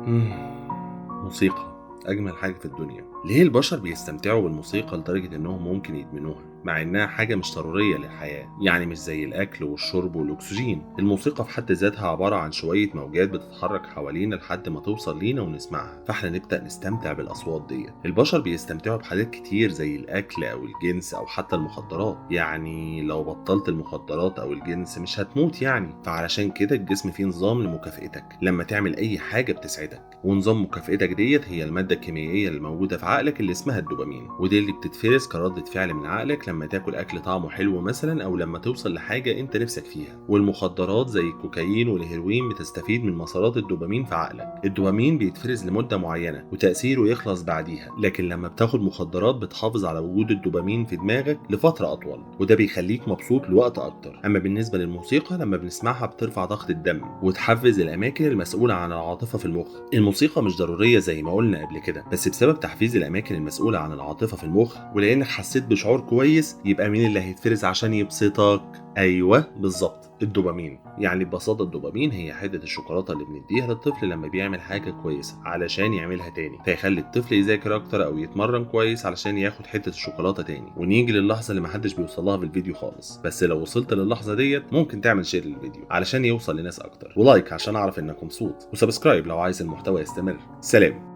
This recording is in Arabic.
موسيقى أجمل حاجة في الدنيا. ليه البشر بيستمتعوا بالموسيقى لدرجة إنهم ممكن يدمنوها مع إنها حاجة مش ضرورية للحياة؟ يعني مش زي الأكل والشرب والأكسجين. الموسيقى في حد ذاتها عبارة عن شوية موجات بتتحرك حوالينا لحد ما توصل لينا ونسمعها، فإحنا نبدأ نستمتع بالأصوات دي. البشر بيستمتعوا بحاجات كتير زي الأكل أو الجنس أو حتى المخدرات. يعني لو بطلت المخدرات أو الجنس مش هتموت يعني. فعلشان كده الجسم فيه نظام لمكافئتك لما تعمل أي حاجة بتسعدك، ونظام مكافئتك ديت هي المادة الكيميائية اللي موجودة في عقلك اللي اسمها الدوبامين، ودي اللي بتتفرز كردة فعل من عقلك لما تاكل أكل طعمه حلو مثلا أو لما توصل لحاجة أنت نفسك فيها. والمخدرات زي الكوكايين والهيروين بتستفيد من مسارات الدوبامين في عقلك. الدوبامين بيتفرز لمدة معينة وتأثيره يخلص بعديها، لكن لما بتاخد مخدرات بتحافظ على وجود الدوبامين في دماغك لفترة أطول، وده بيخليك مبسوط لوقت أكتر. أما بالنسبة للموسيقى لما بنسمعها بترفع ضغط الدم وتحفز الأماكن المسؤولة عن العاطفة في المخ. الموسيقى مش ضرورية زي ما قلنا قبل كده، بس بسبب تحفيز الأماكن المسؤولة عن العاطفة في المخ ولأنك حسيت بشعور كويس، يبقى مين اللي هيتفرز عشان يبسطك؟ أيوة بالظبط، الدوبامين. يعني ببساطة الدوبامين هي حدة الشوكولاتة اللي بنديها للطفل لما بيعمل حاجة كويسة علشان يعملها تاني، فيخلي الطفل يذاكر أكتر أو يتمرن كويس علشان ياخد حتة الشوكولاتة تاني. ونيجي للحظة اللي محدش بيوصلها في الفيديو خالص، بس لو وصلت للحظة ديت ممكن تعمل شير للفيديو علشان يوصل لناس أكتر، ولايك عشان أعرف إنك مبسوط، وسبسكرايب لو عايز المحتوى يستمر. سلام.